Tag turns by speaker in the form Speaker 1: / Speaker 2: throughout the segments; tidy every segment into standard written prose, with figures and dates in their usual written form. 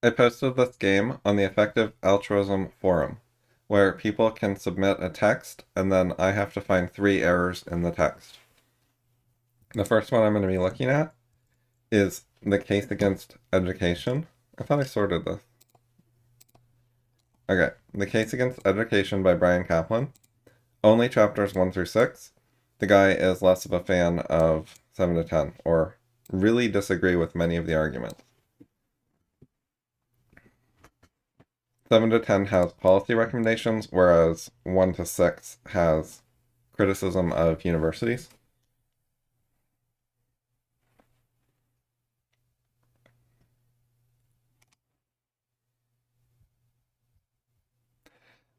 Speaker 1: I posted this game on the Effective Altruism forum, where people can submit a text, and then I have to find 3 errors in the text. The first one I'm going to be looking at is the case against education. I thought I sorted this. Okay, the case against education by Bryan Caplan. Only chapters 1 through 6. The guy is less of a fan of 7 to 10, or really disagree with many of the arguments. 7 to 10 has policy recommendations, whereas 1 to 6 has criticism of universities.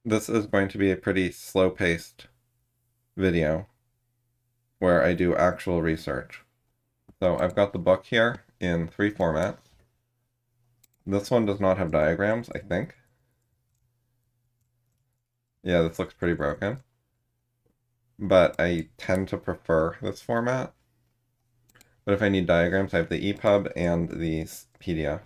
Speaker 1: This is going to be a pretty slow-paced video where I do actual research. So I've got the book here in 3 formats. This one does not have diagrams, I think. Yeah, this looks pretty broken. But I tend to prefer this format. But if I need diagrams, I have the EPUB and the PDF.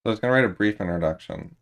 Speaker 1: So I was going to write a brief introduction.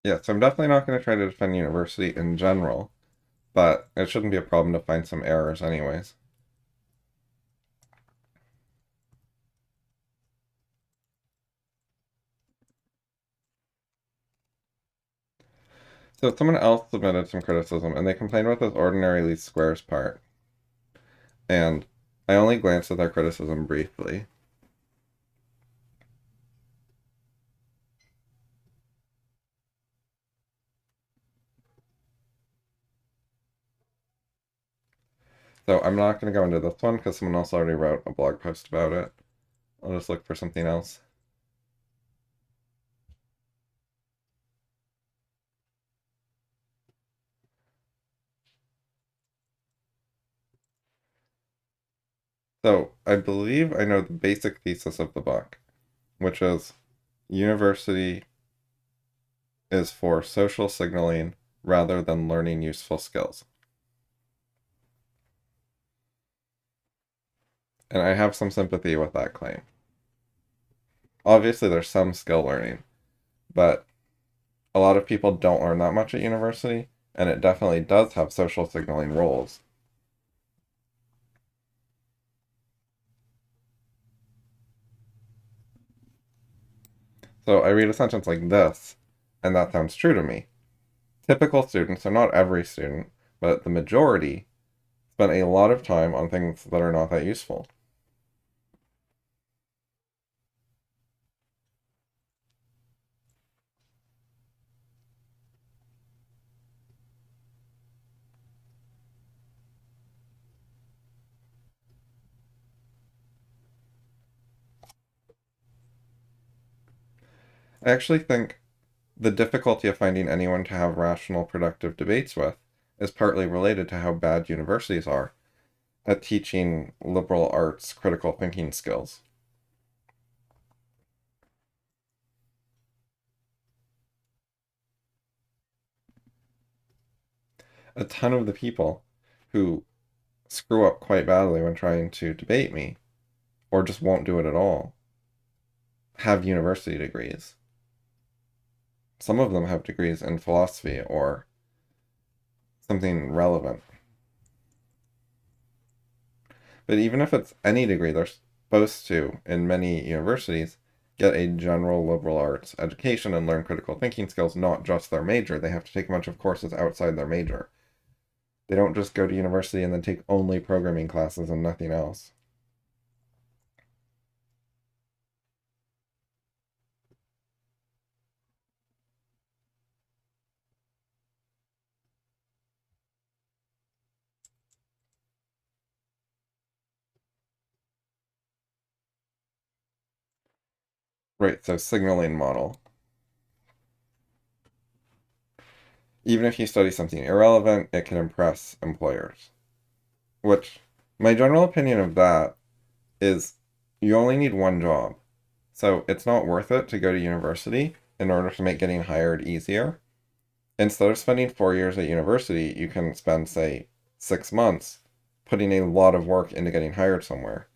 Speaker 1: Yeah, so I'm definitely not going to try to defend university in general, but it shouldn't be a problem to find some errors anyways. So someone else submitted some criticism, and they complained about this ordinary least squares part. And I only glanced at their criticism briefly. So I'm not going to go into this one because someone else already wrote a blog post about it. I'll just look for something else. So I believe I know the basic thesis of the book, which is university is for social signaling rather than learning useful skills. And I have some sympathy with that claim. Obviously, there's some skill learning, but a lot of people don't learn that much at university, and it definitely does have social signaling roles. So I read a sentence like this, and that sounds true to me. Typical students, so not every student, but the majority, spend a lot of time on things that are not that useful. I actually think the difficulty of finding anyone to have rational, productive debates with is partly related to how bad universities are at teaching liberal arts critical thinking skills. A ton of the people who screw up quite badly when trying to debate me, or just won't do it at all, have university degrees. Some of them have degrees in philosophy or something relevant. But even if it's any degree, they're supposed to, in many universities, get a general liberal arts education and learn critical thinking skills, not just their major. They have to take a bunch of courses outside their major. They don't just go to university and then take only programming classes and nothing else. Right, so signaling model. Even if you study something irrelevant, it can impress employers. Which, my general opinion of that is you only need one job. So it's not worth it to go to university in order to make getting hired easier. Instead of spending 4 years at university, you can spend, say, 6 months putting a lot of work into getting hired somewhere.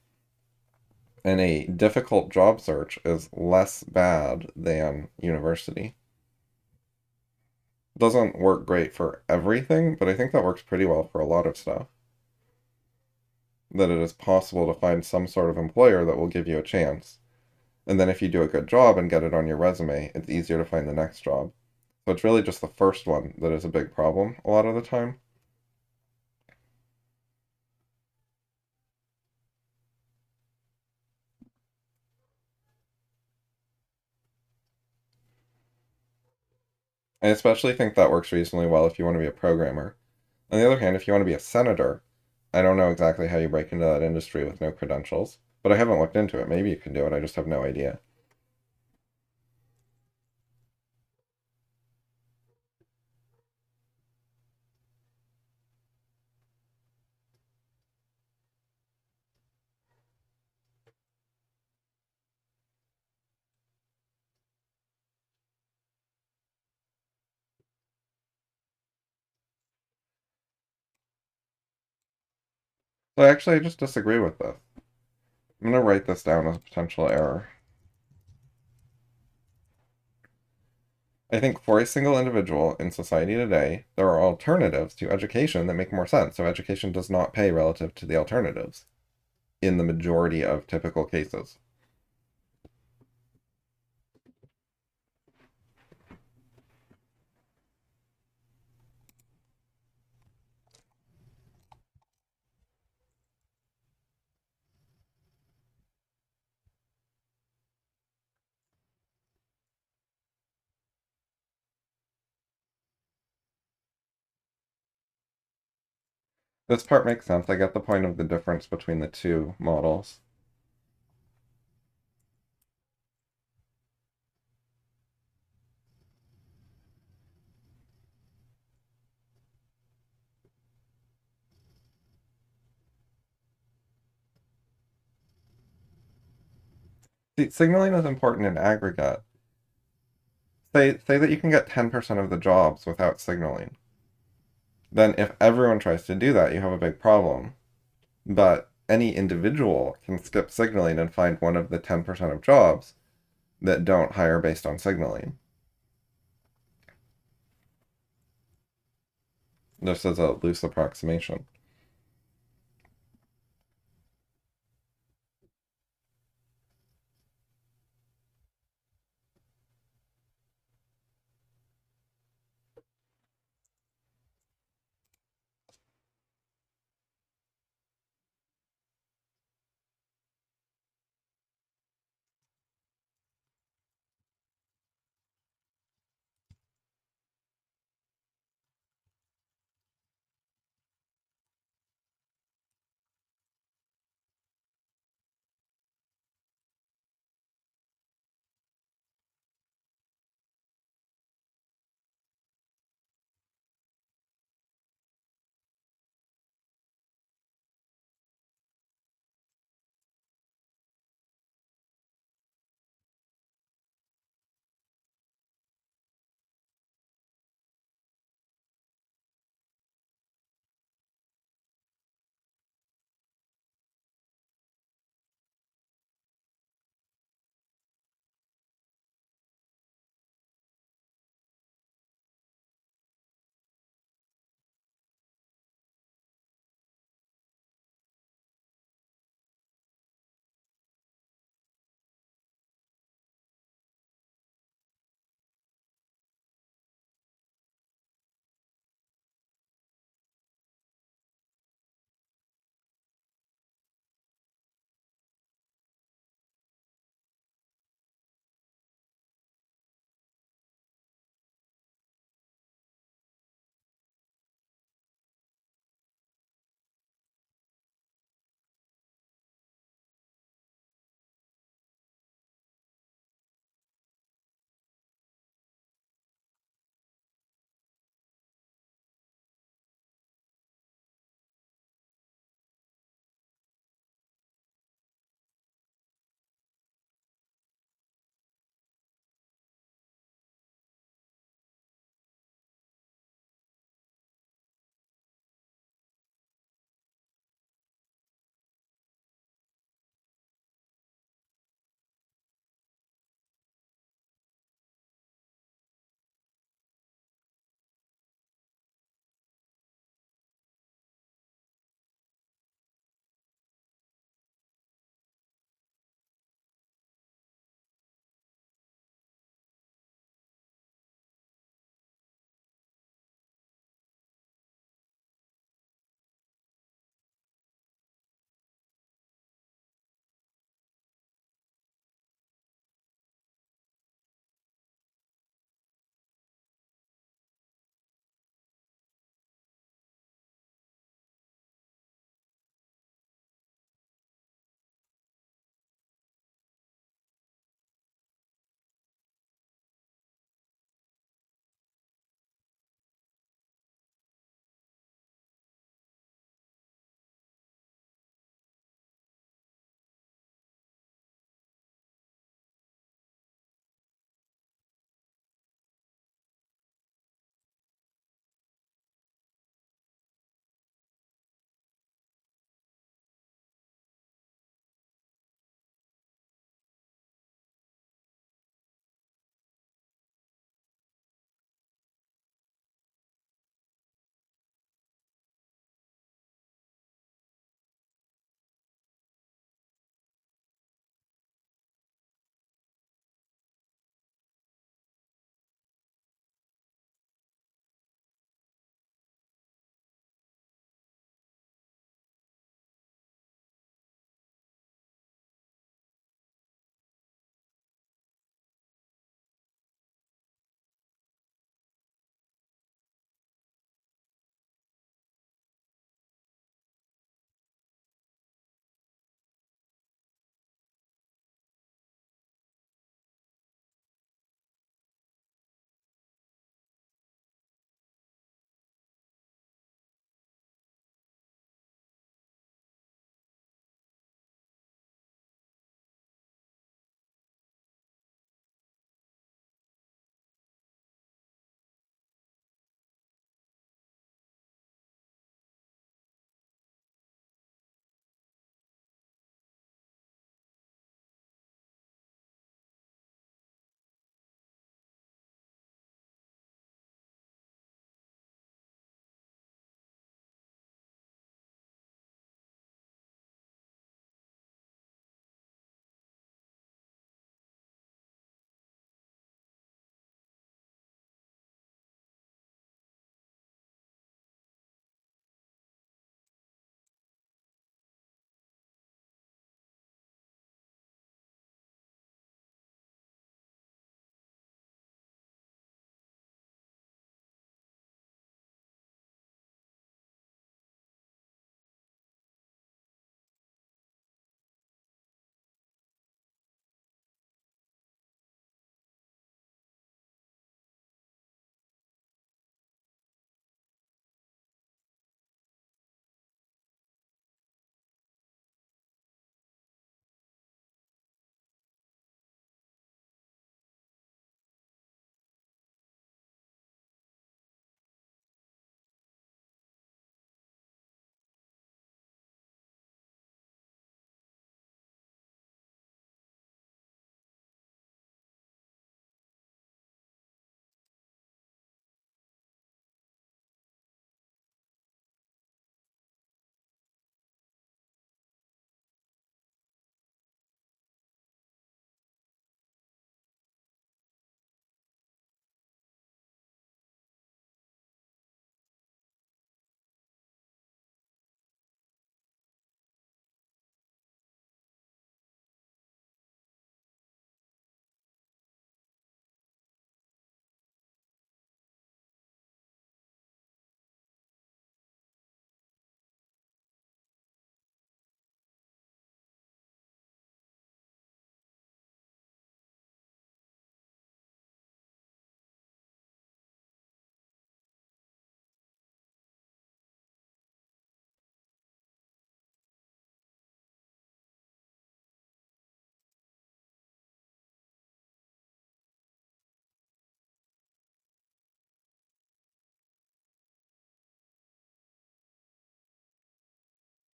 Speaker 1: And a difficult job search is less bad than university. Doesn't work great for everything, but I think that works pretty well for a lot of stuff. That it is possible to find some sort of employer that will give you a chance. And then if you do a good job and get it on your resume, it's easier to find the next job. So it's really just the first one that is a big problem a lot of the time. I especially think that works reasonably well if you want to be a programmer. On the other hand, if you want to be a senator, I don't know exactly how you break into that industry with no credentials, but I haven't looked into it. Maybe you can do it, I just have no idea. So actually, I just disagree with this. I'm going to write this down as a potential error. I think for a single individual in society today, there are alternatives to education that make more sense. So education does not pay relative to the alternatives in the majority of typical cases. This part makes sense. I get the point of the difference between the two models. See, signaling is important in aggregate. Say that you can get 10% of the jobs without signaling. Then if everyone tries to do that, you have a big problem. But any individual can skip signaling and find one of the 10% of jobs that don't hire based on signaling. Just as a loose approximation.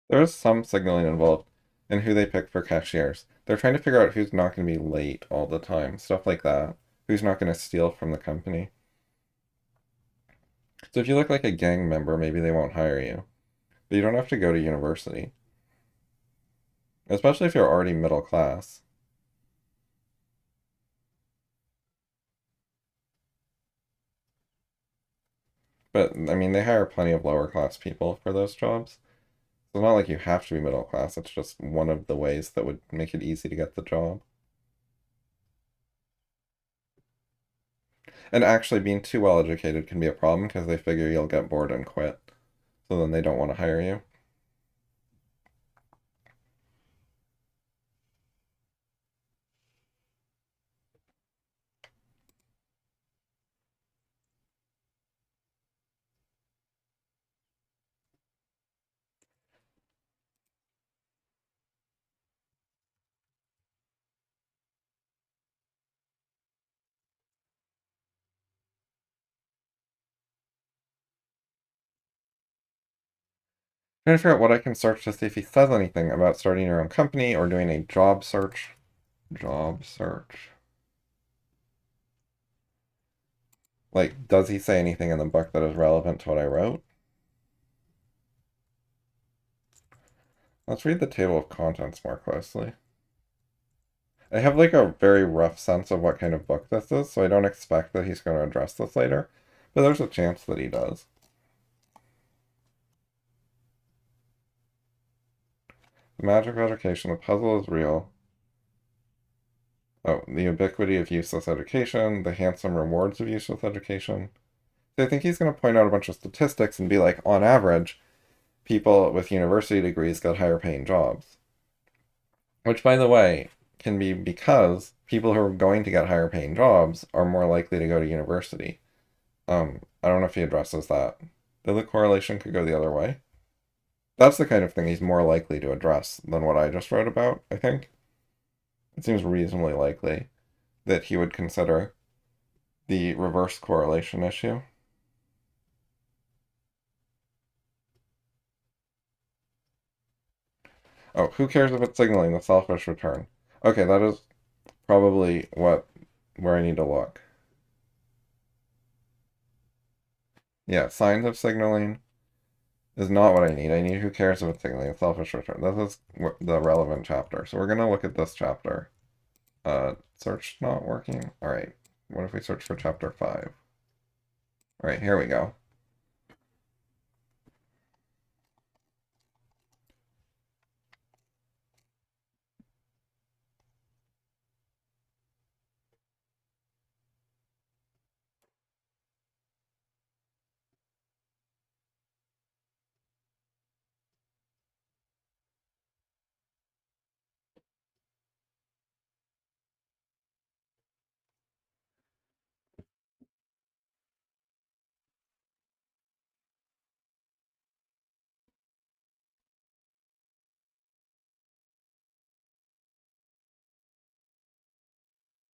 Speaker 1: There is some signaling involved in who they pick for cashiers. They're trying to figure out who's not going to be late all the time, stuff like that. Who's not going to steal from the company. So if you look like a gang member, maybe they won't hire you. But you don't have to go to university, especially if you're already middle class. But I mean, they hire plenty of lower class people for those jobs. So it's not like you have to be middle class. It's just one of the ways that would make it easy to get the job. And actually, being too well educated can be a problem because they figure you'll get bored and quit. So then they don't want to hire you. Trying to figure out what I can search to see if he says anything about starting your own company or doing a job search. Job search. Like, does he say anything in the book that is relevant to what I wrote? Let's read the table of contents more closely. I have like a very rough sense of what kind of book this is, so I don't expect that he's going to address this later, but there's a chance that he does. The magic of education, the puzzle is real. Oh, the ubiquity of useless education, the handsome rewards of useless education. So I think he's going to point out a bunch of statistics and be like, on average, people with university degrees get higher paying jobs. Which, by the way, can be because people who are going to get higher paying jobs are more likely to go to university. I don't know if he addresses that. Though the correlation could go the other way. That's the kind of thing he's more likely to address than what I just wrote about, I think. It seems reasonably likely that he would consider the reverse correlation issue. Oh, who cares if it's signaling the selfish return? Okay, that is probably where I need to look. Yeah, signs of signaling is not what I need. I need who cares if it's signaling a selfish return. This is the relevant chapter. So we're going to look at this chapter. Search not working. All right. What if we search for chapter 5? All right, here we go.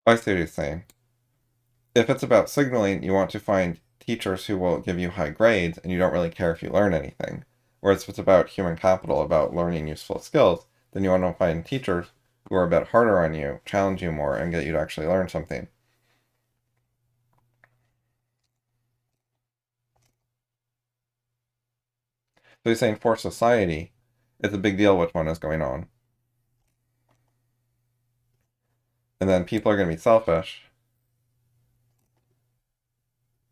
Speaker 1: I see what he's saying. If it's about signaling, you want to find teachers who will give you high grades and you don't really care if you learn anything. Whereas if it's about human capital, about learning useful skills, then you want to find teachers who are a bit harder on you, challenge you more, and get you to actually learn something. So he's saying for society, it's a big deal which one is going on. And then people are going to be selfish.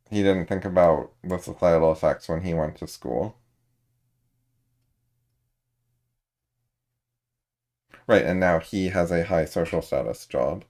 Speaker 1: He didn't think about the societal effects when he went to school. Right, and now he has a high social status job.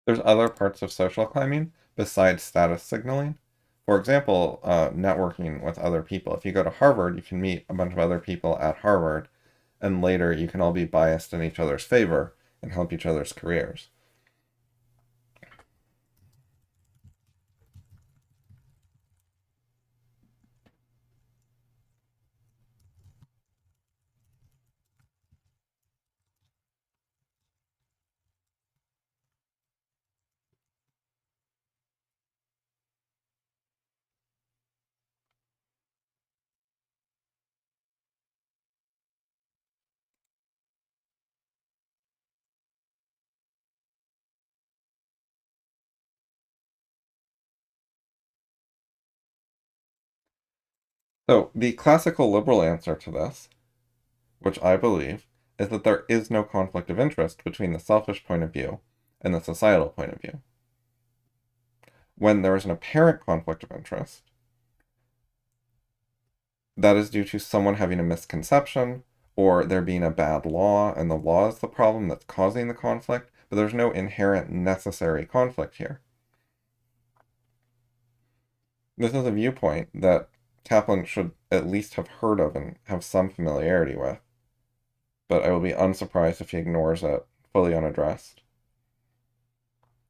Speaker 1: There's other parts of social climbing besides status signaling. For example, networking with other people. If you go to Harvard, you can meet a bunch of other people at Harvard, and later you can all be biased in each other's favor and help each other's careers. So, the classical liberal answer to this, which I believe, is that there is no conflict of interest between the selfish point of view and the societal point of view. When there is an apparent conflict of interest, that is due to someone having a misconception or there being a bad law, and the law is the problem that's causing the conflict, but there's no inherent necessary conflict here. This is a viewpoint that Caplan should at least have heard of and have some familiarity with, but I will be unsurprised if he ignores it fully unaddressed.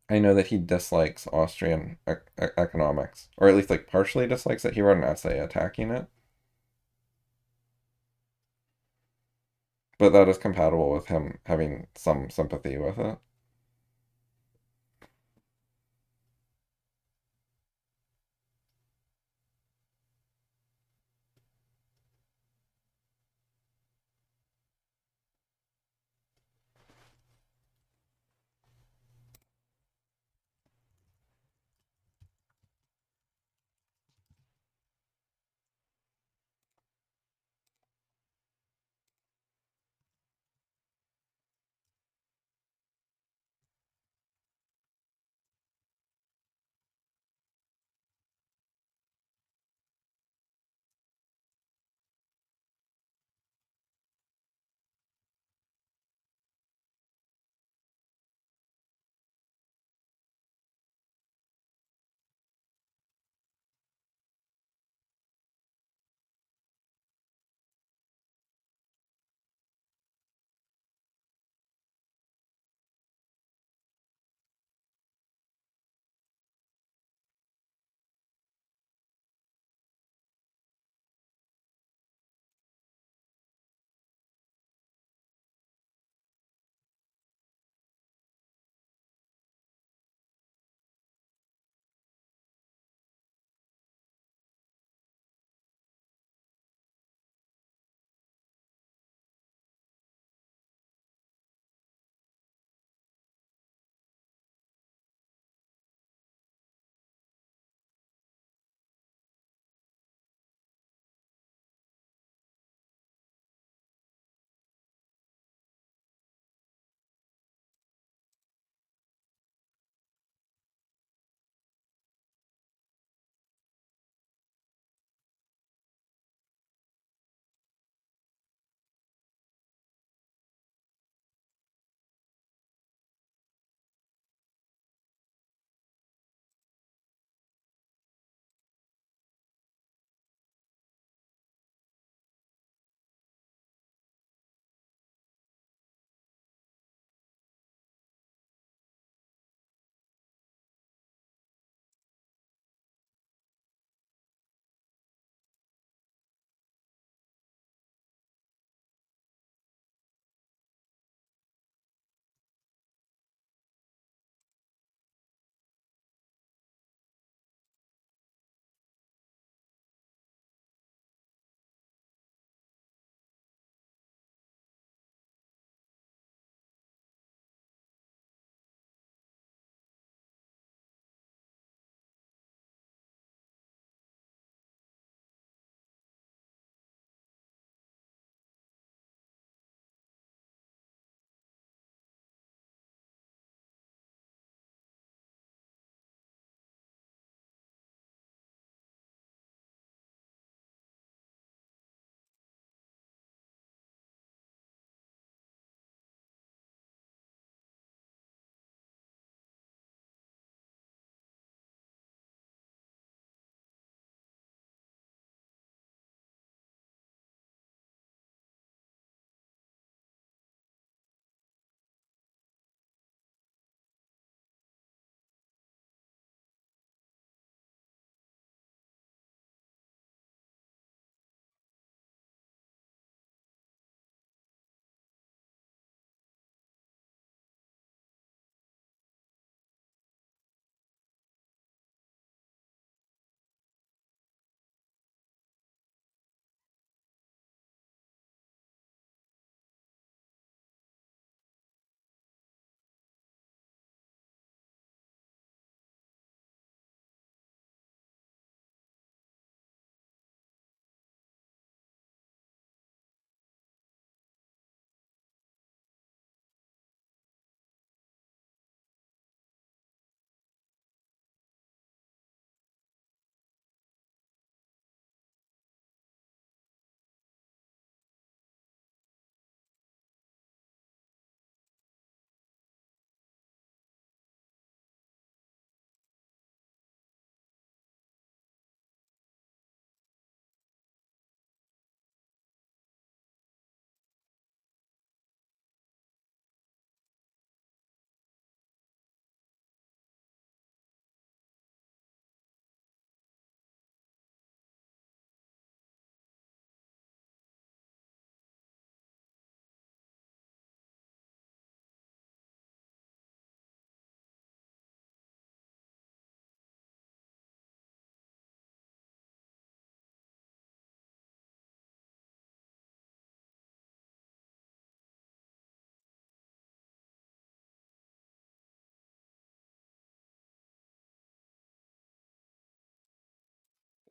Speaker 1: I know that he dislikes Austrian economics, or at least like partially dislikes it. He wrote an essay attacking it, but that is compatible with him having some sympathy with it.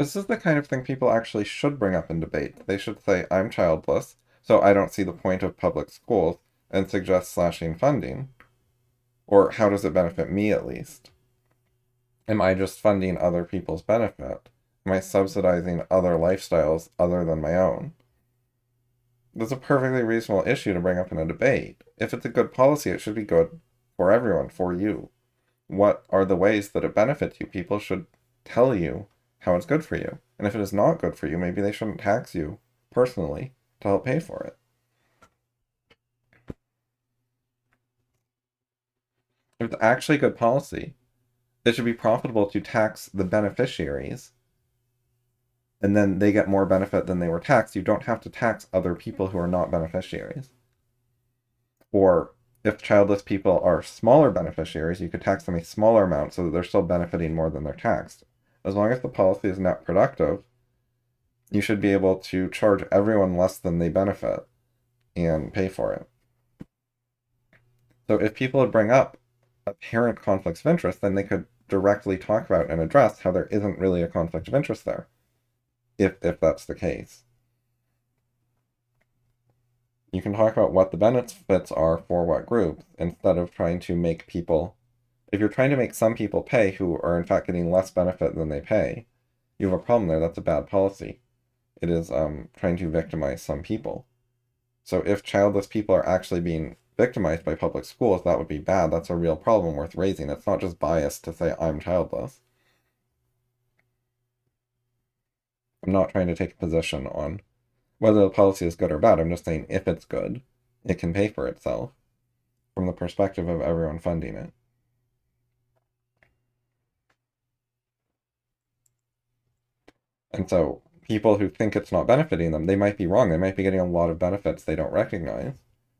Speaker 1: This is the kind of thing people actually should bring up in debate. They should say, I'm childless, so I don't see the point of public schools, and suggest slashing funding. Or how does it benefit me at least? Am I just funding other people's benefit? Am I subsidizing other lifestyles other than my own? That's a perfectly reasonable issue to bring up in a debate. If it's a good policy, it should be good for everyone, for you. What are the ways that it benefits you? People should tell you how it's good for you. And if it is not good for you, maybe they shouldn't tax you personally to help pay for it. If it's actually good policy, it should be profitable to tax the beneficiaries, and then they get more benefit than they were taxed. You don't have to tax other people who are not beneficiaries. Or if childless people are smaller beneficiaries, you could tax them a smaller amount so that they're still benefiting more than they're taxed. As long as the policy is net productive, you should be able to charge everyone less than they benefit and pay for it. So if people would bring up apparent conflicts of interest, then they could directly talk about and address how there isn't really a conflict of interest there, if that's the case. You can talk about what the benefits are for what groups instead of trying to make people. If you're trying to make some people pay who are in fact getting less benefit than they pay, you have a problem there. That's a bad policy. It is trying to victimize some people. So if childless people are actually being victimized by public schools, that would be bad. That's a real problem worth raising. It's not just bias to say I'm childless. I'm not trying to take a position on whether the policy is good or bad. I'm just saying if it's good, it can pay for itself from the perspective of everyone funding it. And so people who think it's not benefiting them, they might be wrong. They might be getting a lot of benefits they don't recognize.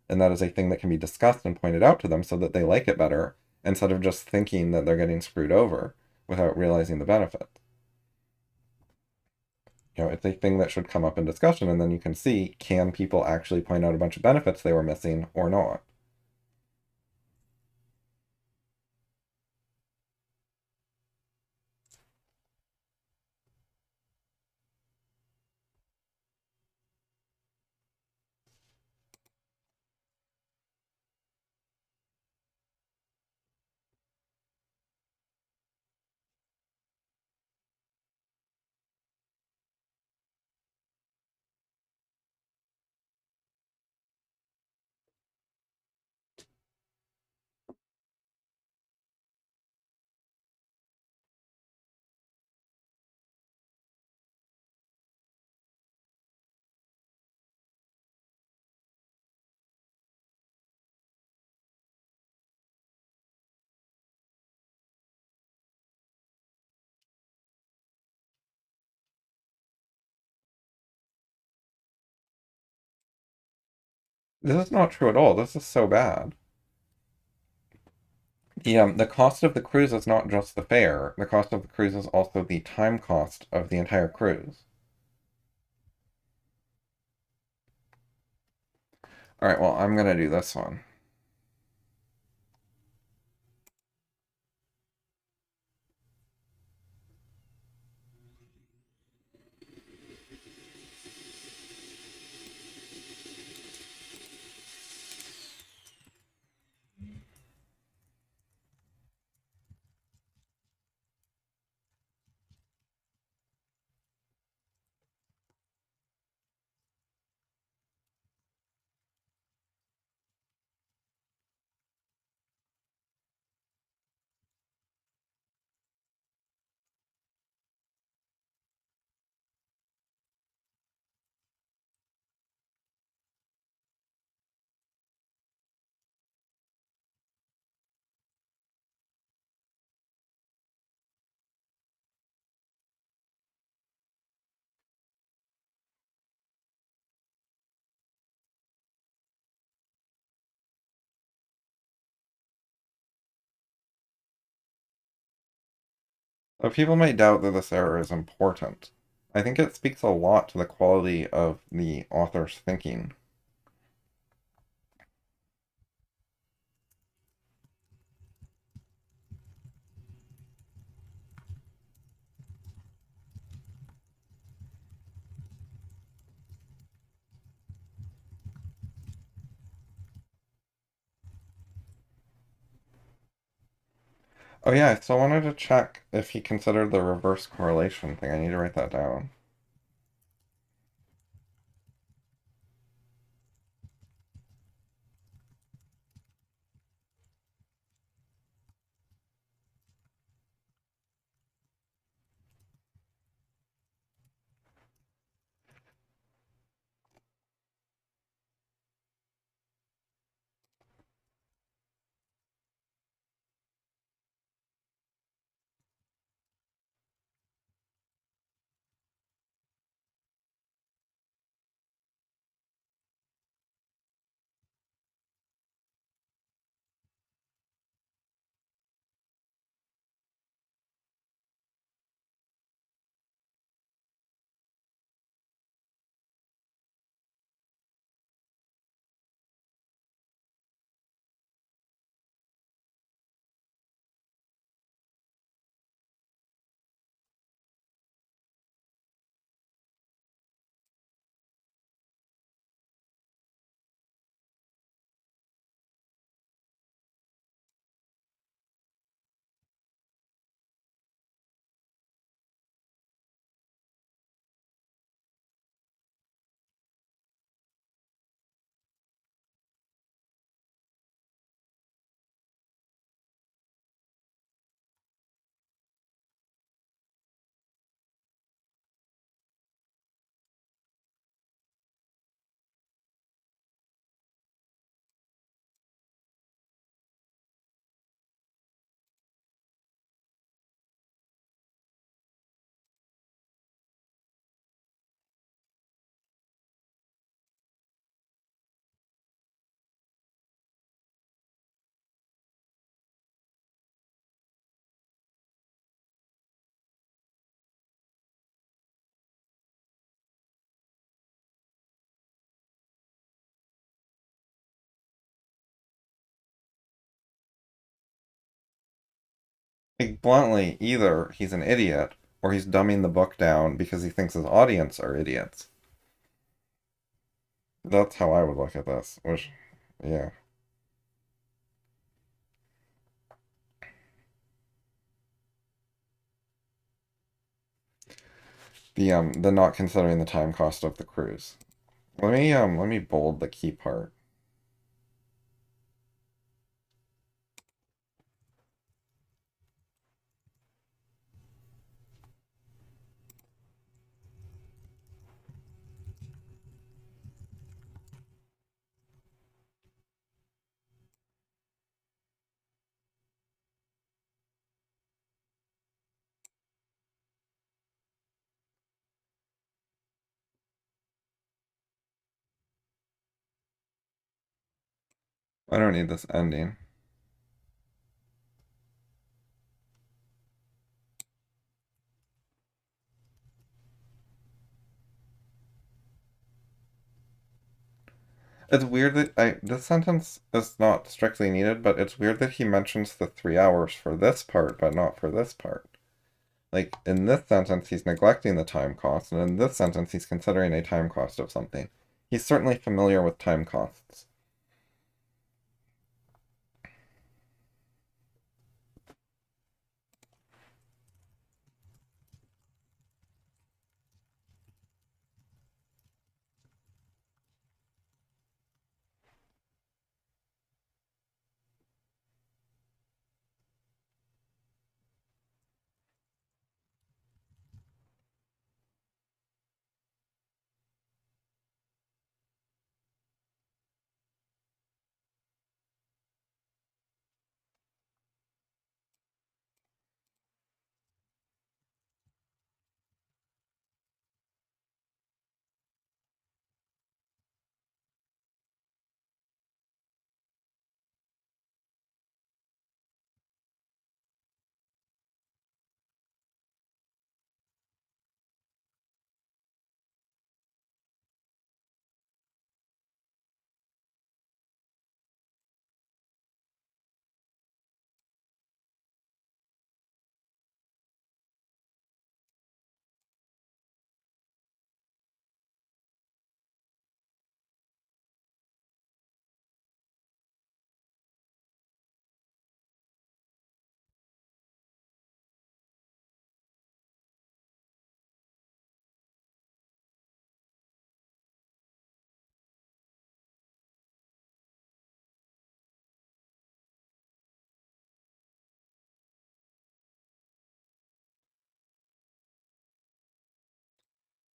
Speaker 1: And that is a thing that can be discussed and pointed out to them so that they like it better instead of just thinking that they're getting screwed over without realizing the benefit. It's a thing that should come up in discussion, and then you can see, can people actually point out a bunch of benefits they were missing or not? This is not true at all. This is so bad. The cost of the cruise is not just the fare. The cost of the cruise is also the time cost of the entire cruise. All right, well, I'm going to do this one. But people may doubt that this error is important. I think it speaks a lot to the quality of the author's thinking. Oh yeah, I still wanted to check if he considered the reverse correlation thing. I need to write that down. Like, bluntly, either he's an idiot or he's dumbing the book down because he thinks his audience are idiots. That's how I would look at this, which, yeah. The not considering the time cost of the cruise. Let me bold the key part. I don't need this ending. It's weird that this sentence is not strictly needed, but it's weird that he mentions the 3 hours for this part, but not for this part. Like, in this sentence, he's neglecting the time cost, and in this sentence, he's considering a time cost of something. He's certainly familiar with time costs.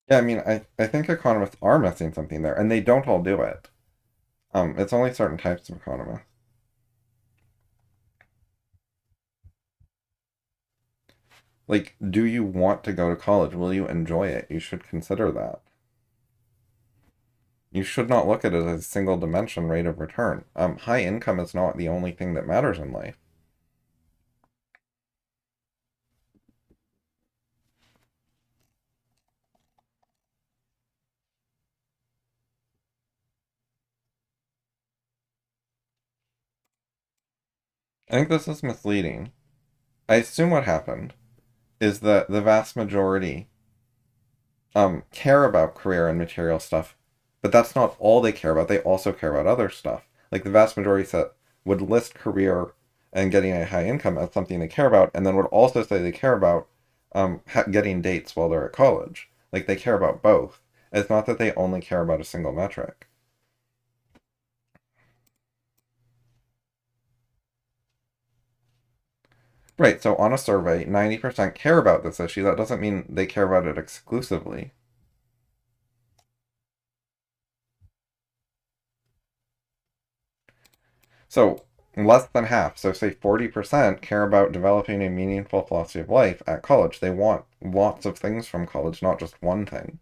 Speaker 1: Yeah, I mean, I think economists are missing something there, and they don't all do it. It's only certain types of economists. Like, do you want to go to college? Will you enjoy it? You should consider that. You should not look at it as a single dimension rate of return. High income is not the only thing that matters in life. I think this is misleading. I assume what happened is that the vast majority care about career and material stuff, but that's not all they care about. They also care about other stuff. Like the vast majority set would list career and getting a high income as something they care about, and then would also say they care about getting dates while they're at college. Like they care about both. It's not that they only care about a single metric. Right, so on a survey, 90% care about this issue. That doesn't mean they care about it exclusively. So less than half, so say 40% care about developing a meaningful philosophy of life at college. They want lots of things from college, not just one thing.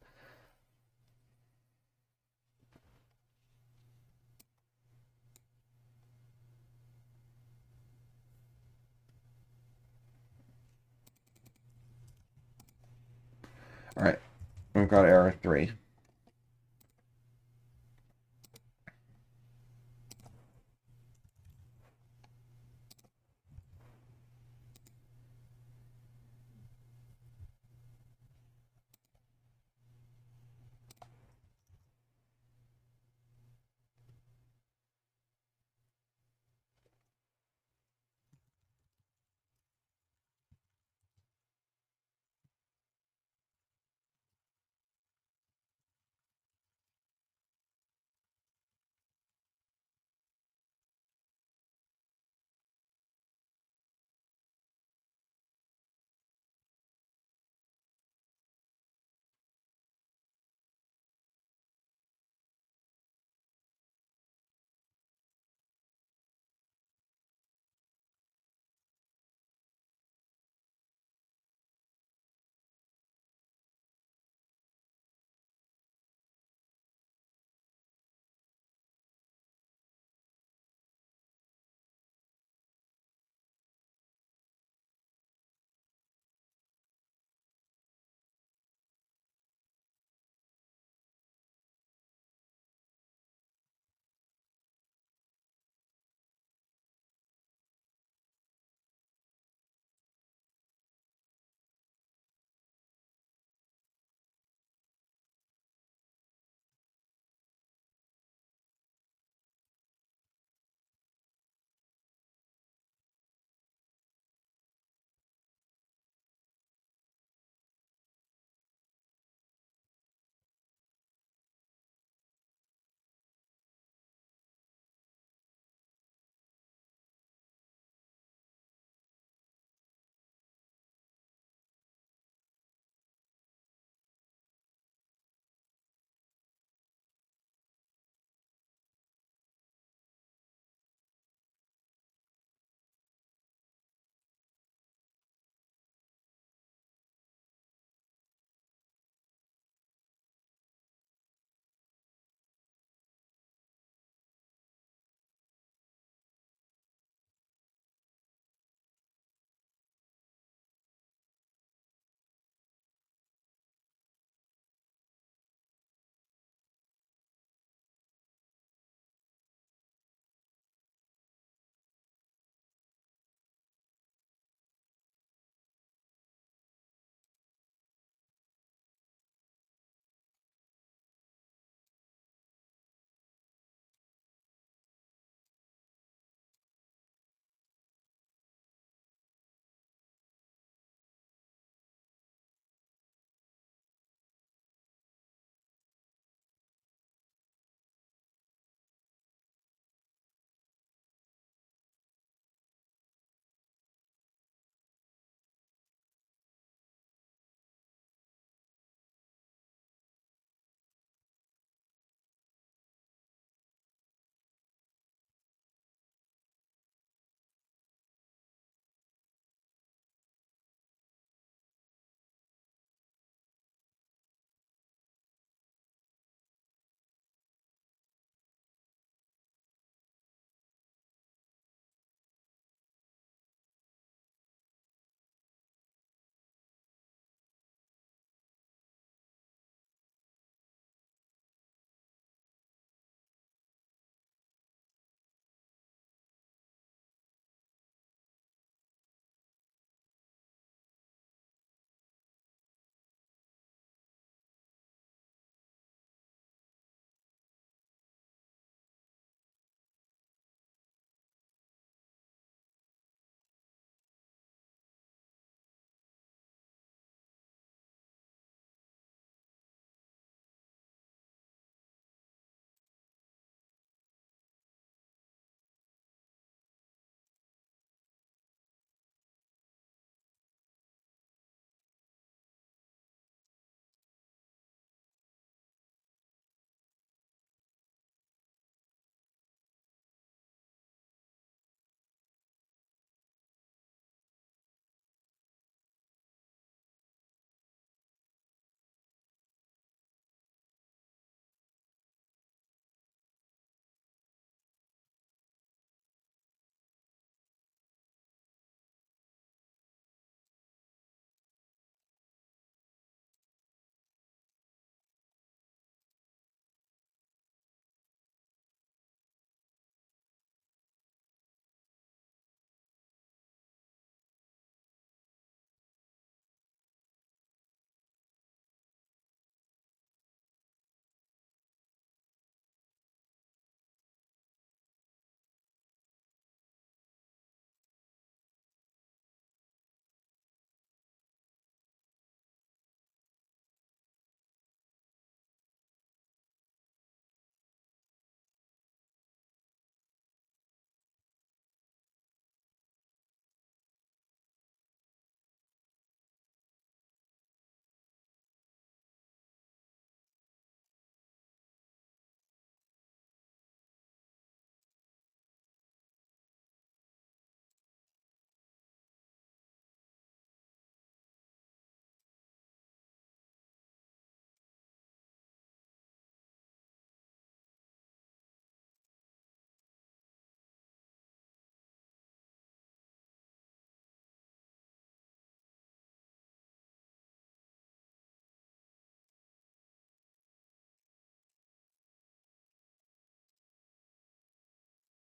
Speaker 1: All right, we've got error three.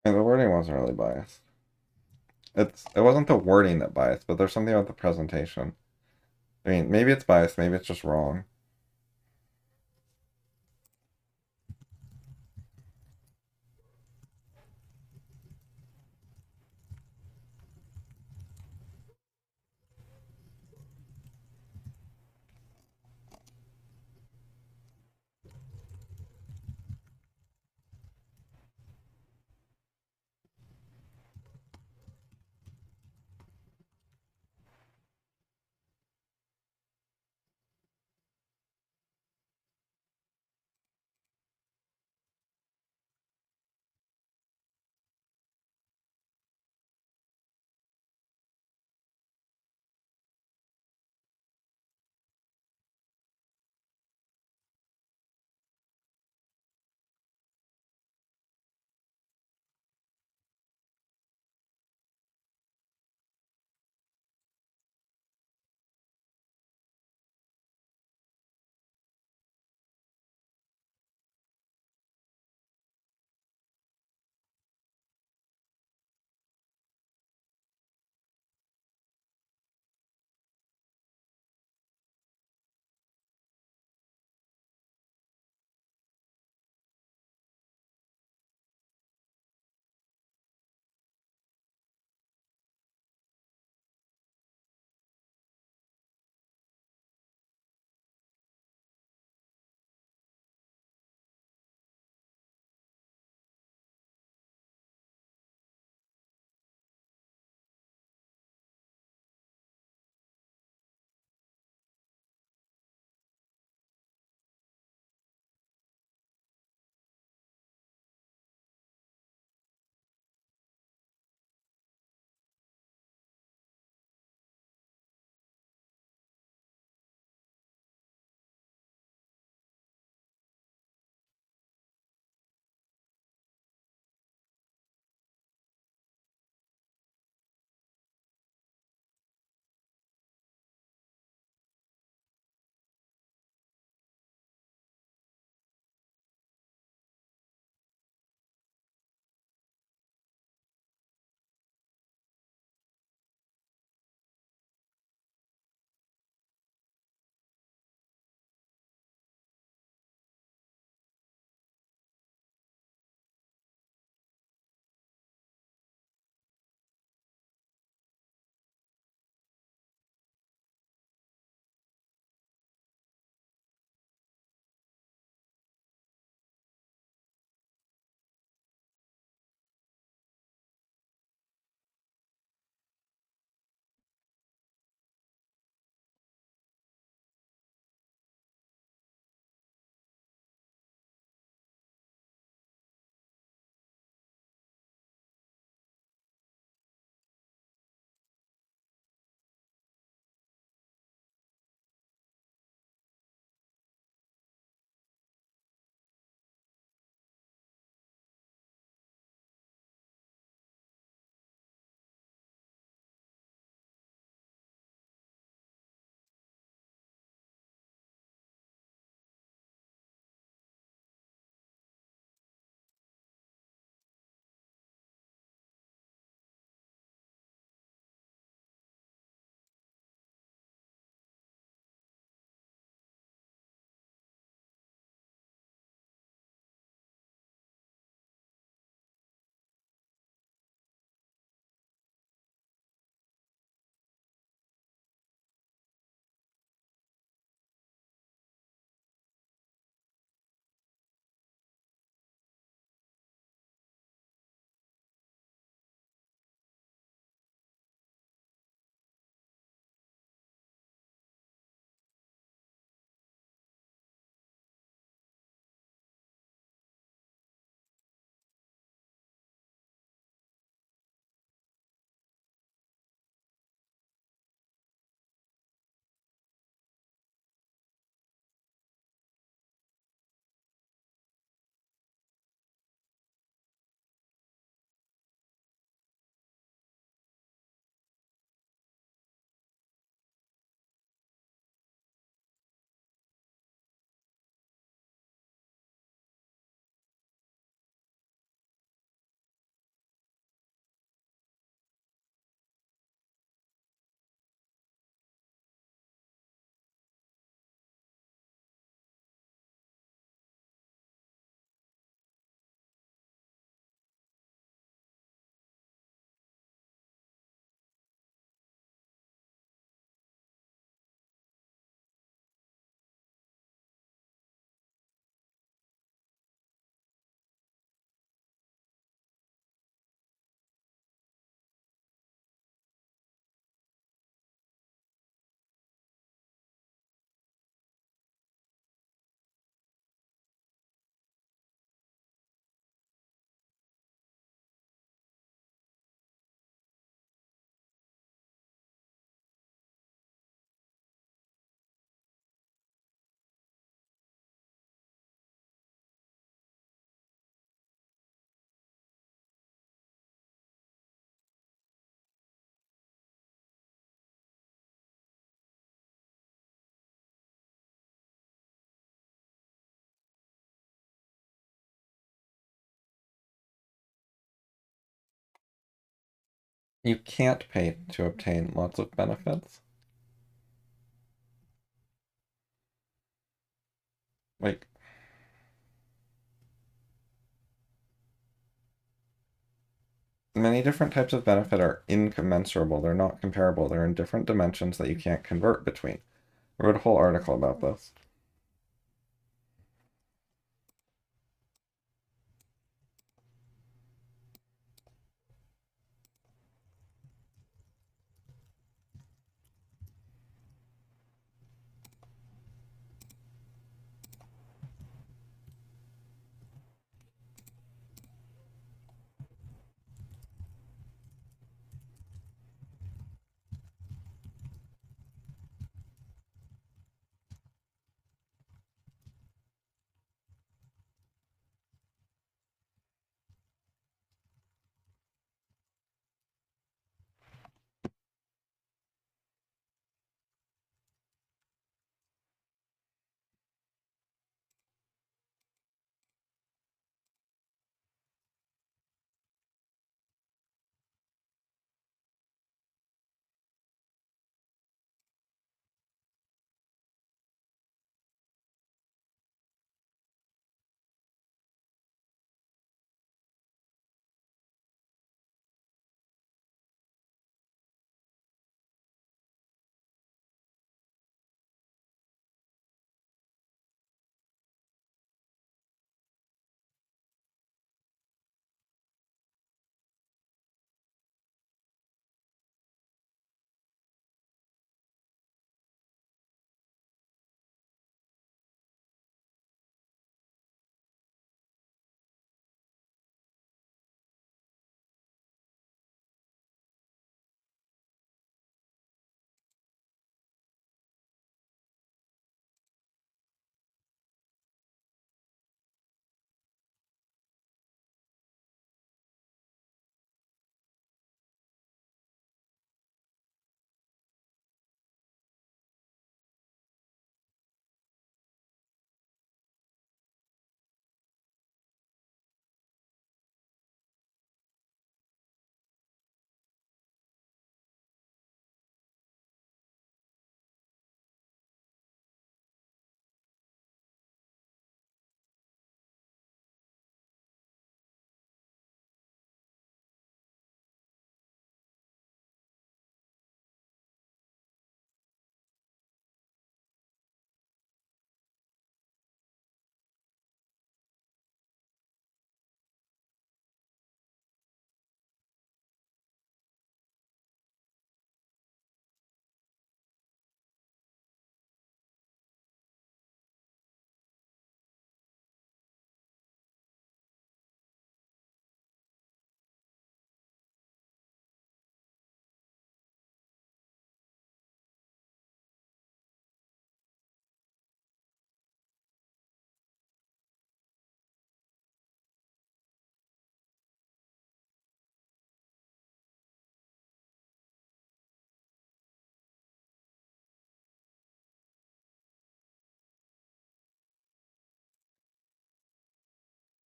Speaker 1: And the wording wasn't really biased. It wasn't the wording that biased, but there's something about the presentation. I mean, maybe it's biased, maybe it's just wrong. You can't pay to obtain lots of benefits. Like, many different types of benefit are incommensurable. They're not comparable. They're in different dimensions that you can't convert between. I wrote a whole article about this.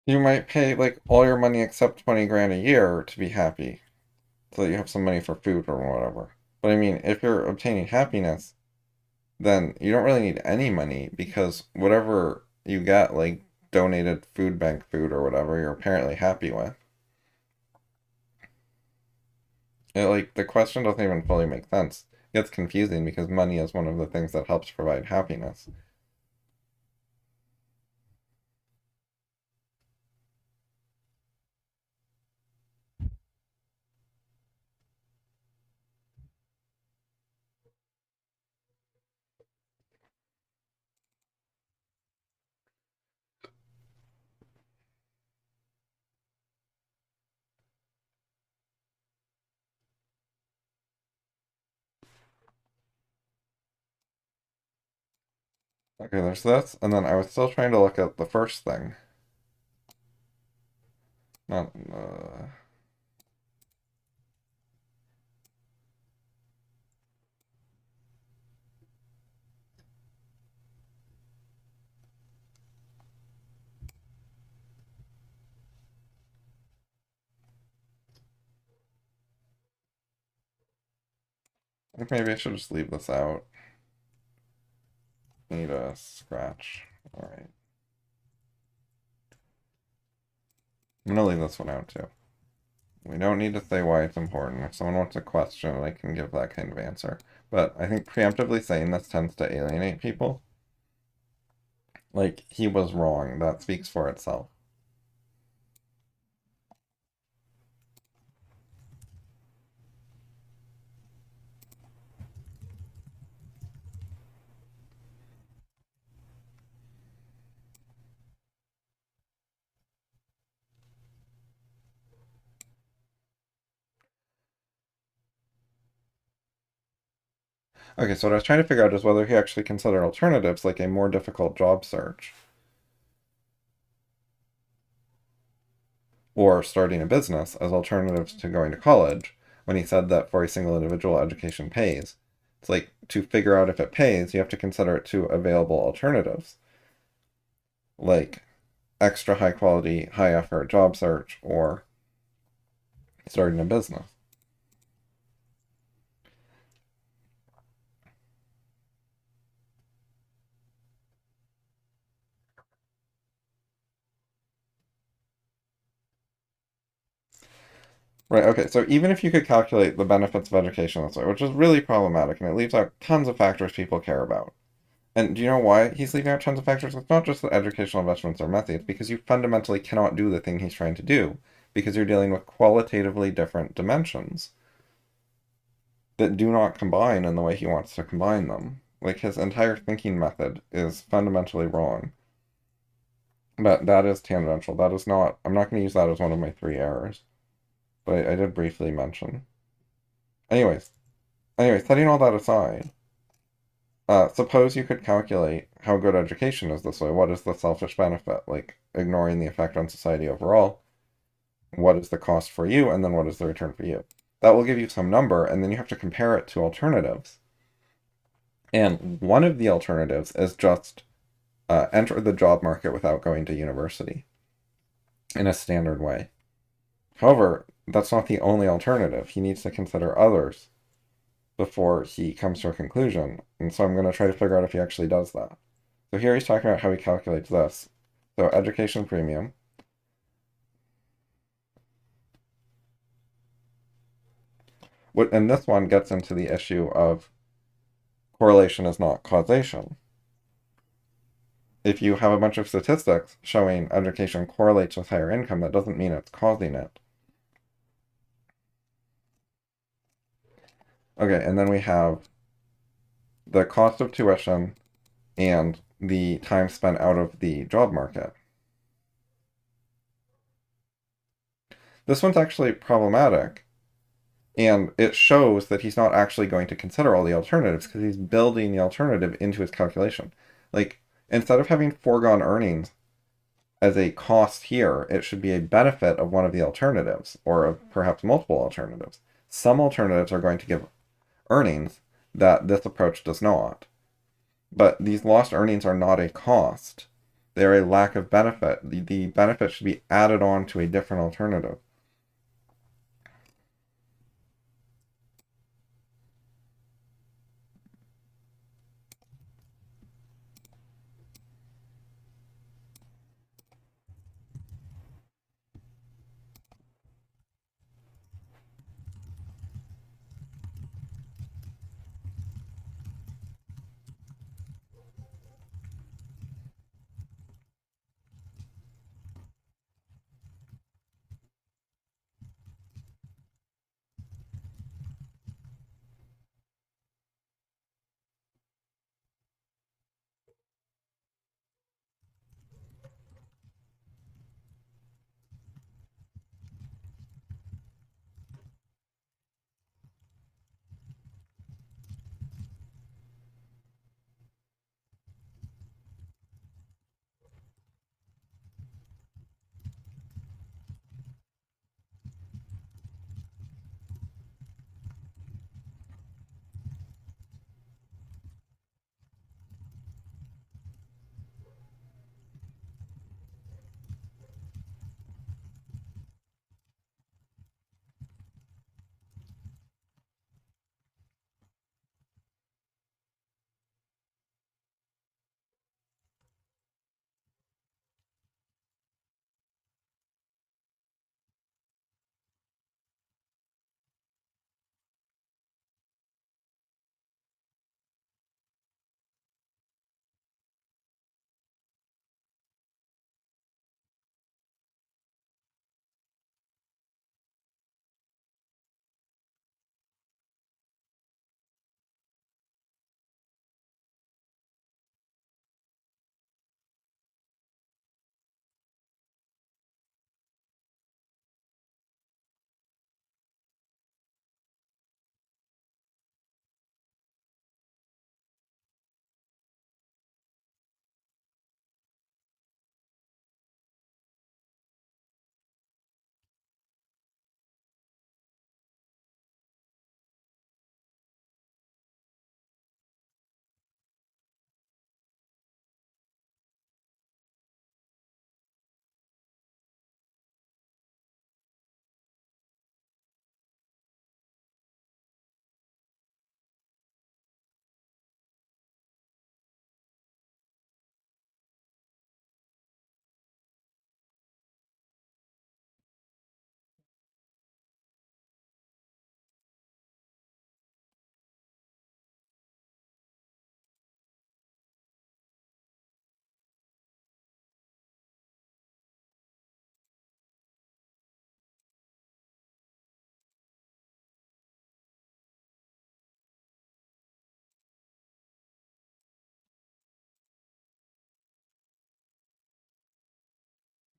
Speaker 1: You might pay like all your money except 20 grand a year to be happy, so that you have some money for food or whatever. But I mean, if you're obtaining happiness, then you don't really need any money because whatever you get, like donated food bank food or whatever, you're apparently happy with. Like the question doesn't even fully make sense. It gets confusing because money is one of the things that helps provide happiness. Okay, there's this, and then I was still trying to look at the first thing. Not, I think maybe I should just leave this out. Need a scratch. Alright. I'm gonna leave this one out too. We don't need to say why it's important. If someone wants a question, I can give that kind of answer. But I think preemptively saying this tends to alienate people. Like, he was wrong. That speaks for itself. Okay, so what I was trying to figure out is whether he actually considered alternatives like a more difficult job search or starting a business as alternatives to going to college when he said that for a single individual education pays. It's like, to figure out if it pays, you have to consider it two available alternatives, like extra high quality, high effort job search or starting a business. Right, okay, so even if you could calculate the benefits of education this way, which is really problematic, and it leaves out tons of factors people care about. And do you know why he's leaving out tons of factors? It's not just that educational investments are messy, it's because you fundamentally cannot do the thing he's trying to do, because you're dealing with qualitatively different dimensions that do not combine in the way he wants to combine them. Like, his entire thinking method is fundamentally wrong. But that is tangential. That is not, I'm not going to use that as one of my three errors. But I did briefly mention. Anyways, setting all that aside, suppose you could calculate how good education is this way. What is the selfish benefit? Like, ignoring the effect on society overall. What is the cost for you, and then what is the return for you? That will give you some number, and then you have to compare it to alternatives. And one of the alternatives is just enter the job market without going to university in a standard way. However, that's not the only alternative. He needs to consider others before he comes to a conclusion. And so I'm going to try to figure out if he actually does that. So here he's talking about how he calculates this. So education premium. And this one gets into the issue of correlation is not causation. If you have a bunch of statistics showing education correlates with higher income, that doesn't mean it's causing it. Okay, and then we have the cost of tuition and the time spent out of the job market. This one's actually problematic, and it shows that he's not actually going to consider all the alternatives because he's building the alternative into his calculation. Like, instead of having foregone earnings as a cost here, it should be a benefit of one of the alternatives, or of perhaps multiple alternatives. Some alternatives are going to give earnings that this approach does not. But these lost earnings are not a cost. They are a lack of benefit. The benefit should be added on to a different alternative.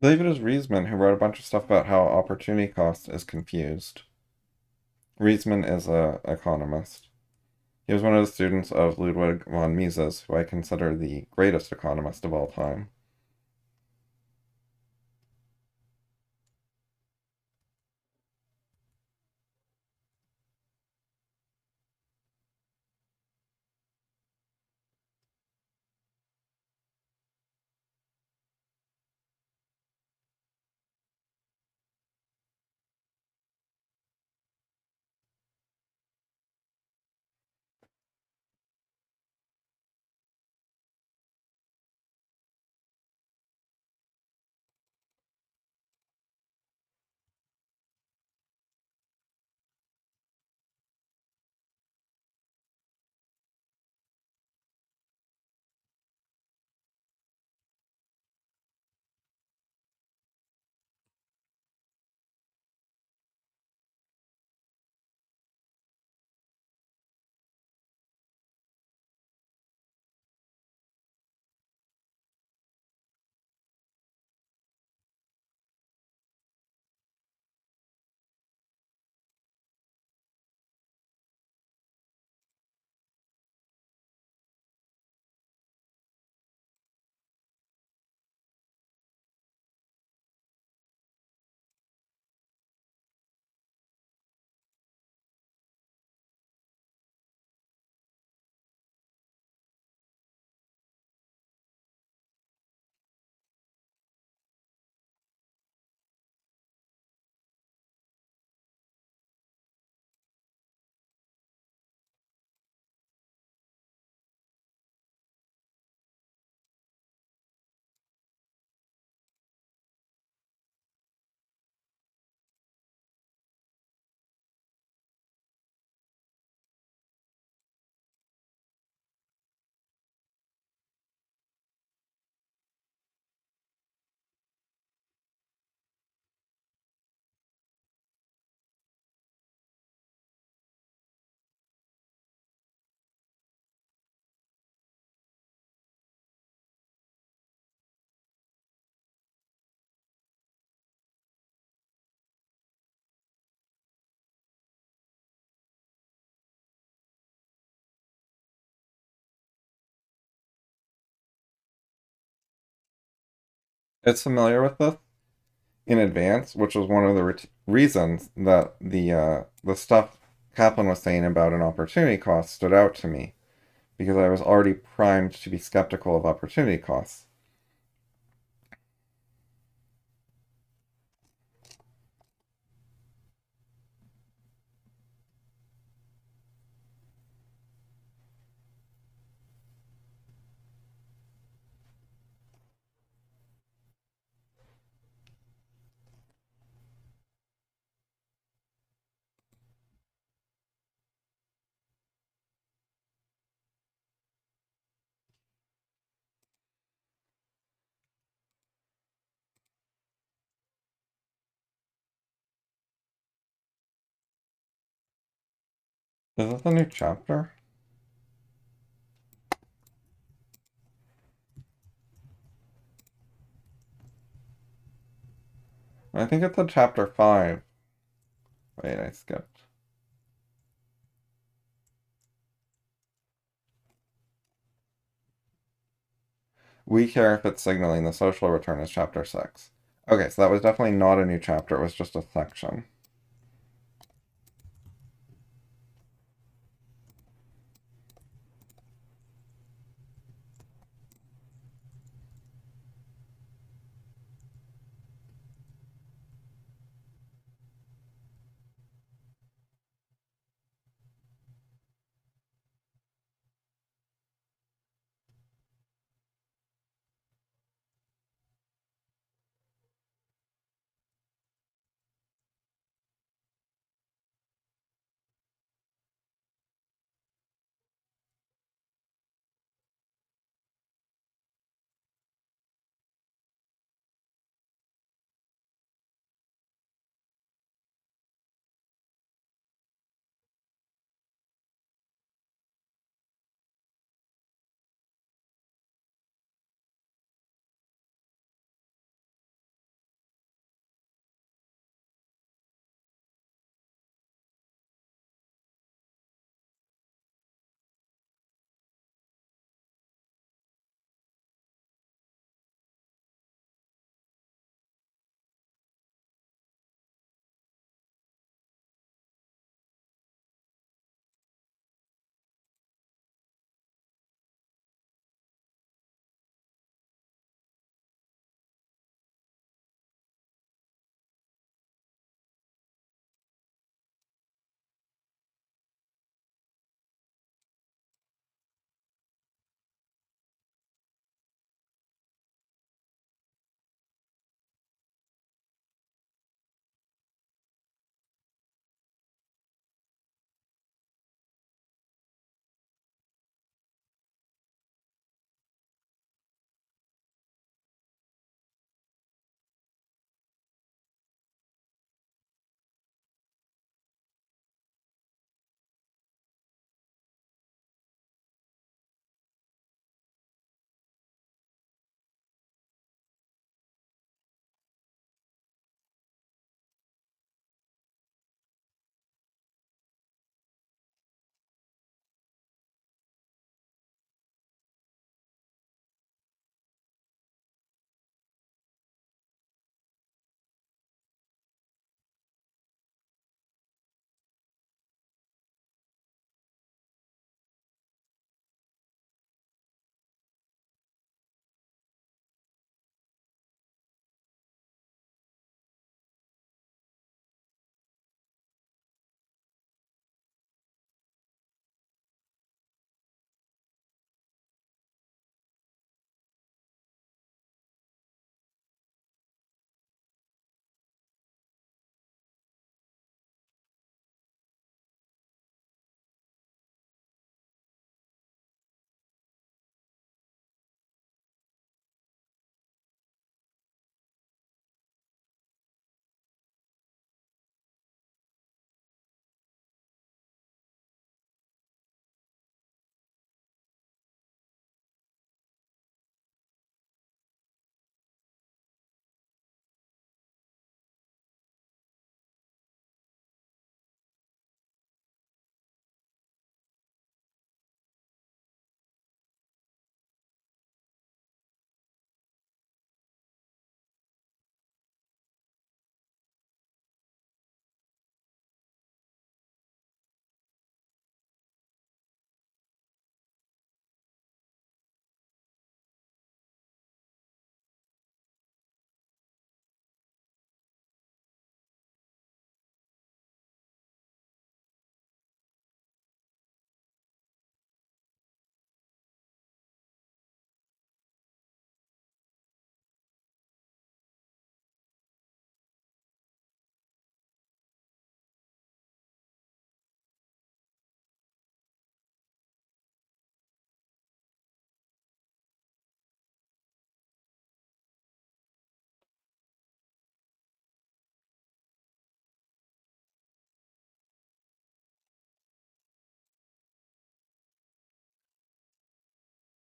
Speaker 1: I believe it is Riesman who wrote a bunch of stuff about how opportunity cost is confused. Riesman is a economist. He was one of the students of Ludwig von Mises, who I consider the greatest economist of all time. It's familiar with this in advance, which was one of the reasons that the stuff Kaplan was saying about an opportunity cost stood out to me, because I was already primed to be skeptical of opportunity costs. Is this a new chapter? I think it's a chapter 5. Wait, I skipped. We care if it's signaling the social return is chapter 6. Okay, so that was definitely not a new chapter, it was just a section.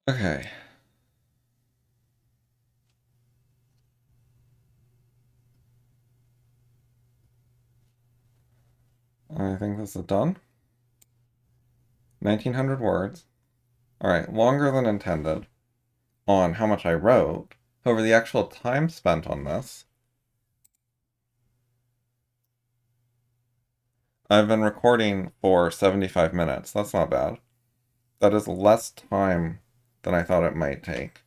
Speaker 1: Okay. I think this is done. 1900 words. Alright, longer than intended on how much I wrote. However, the actual time spent on this, I've been recording for 75 minutes. That's not bad. That is less time than I thought it might take,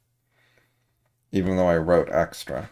Speaker 1: even though I wrote extra.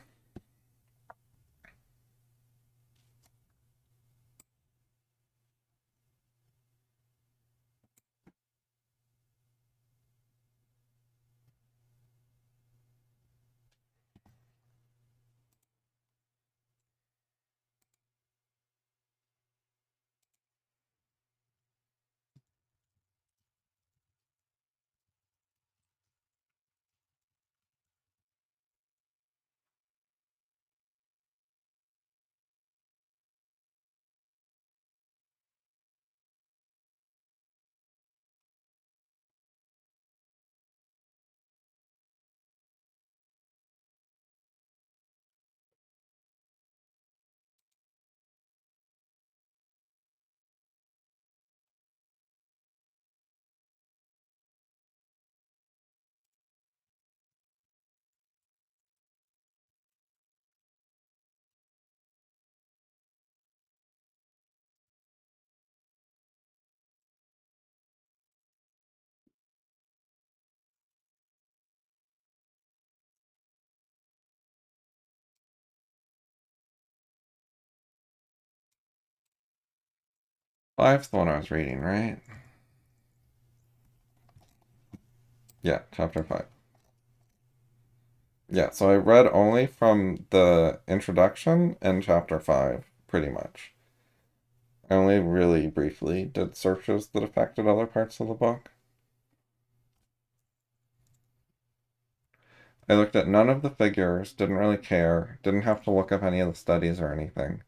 Speaker 1: Five's the one I was reading, right? Yeah, chapter 5. Yeah, so I read only from the introduction and chapter 5, pretty much. I only really briefly did searches that affected other parts of the book. I looked at none of the figures, didn't really care, didn't have to look up any of the studies or anything.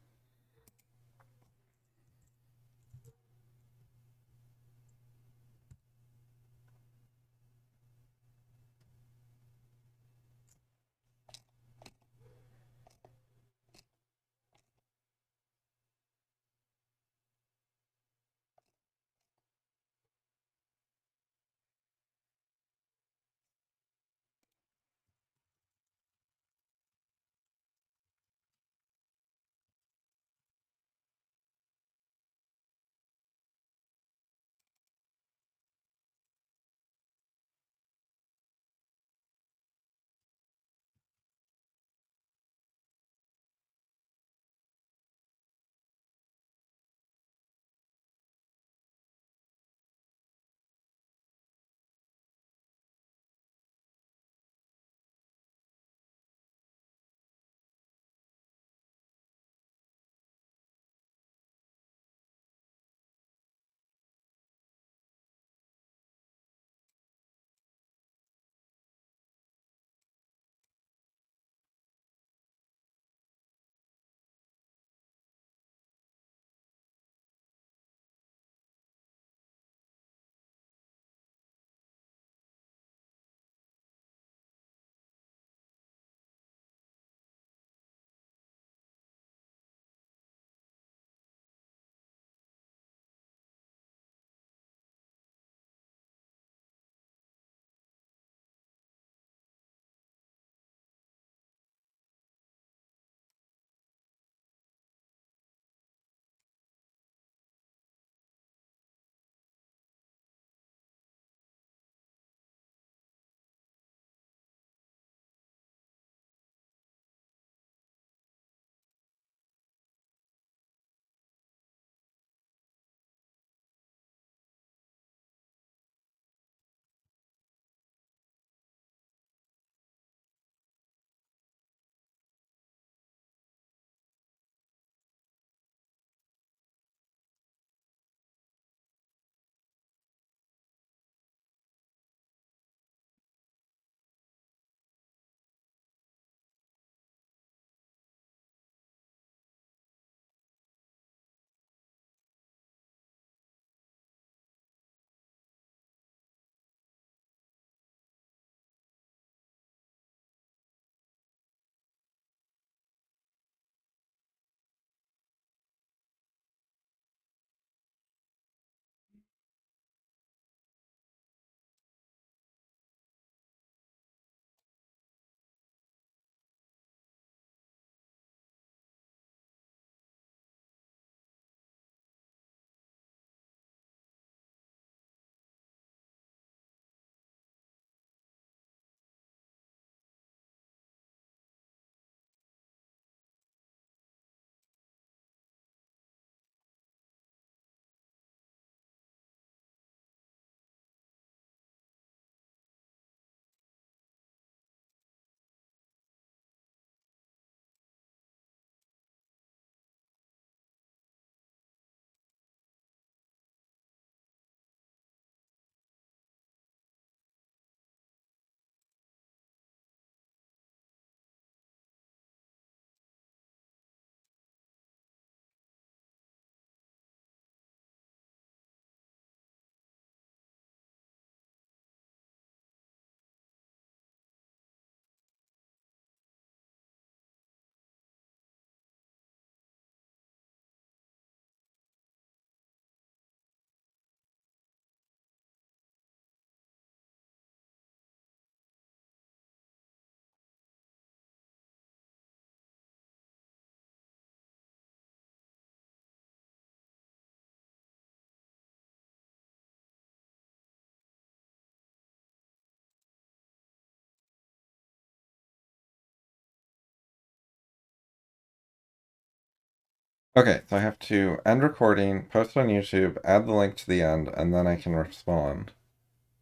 Speaker 1: Okay, so I have to end recording, post on YouTube, add the link to the end, and then I can respond.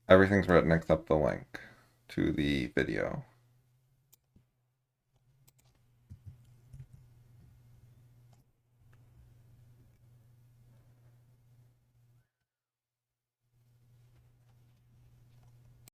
Speaker 1: Everything's written except the link to the video.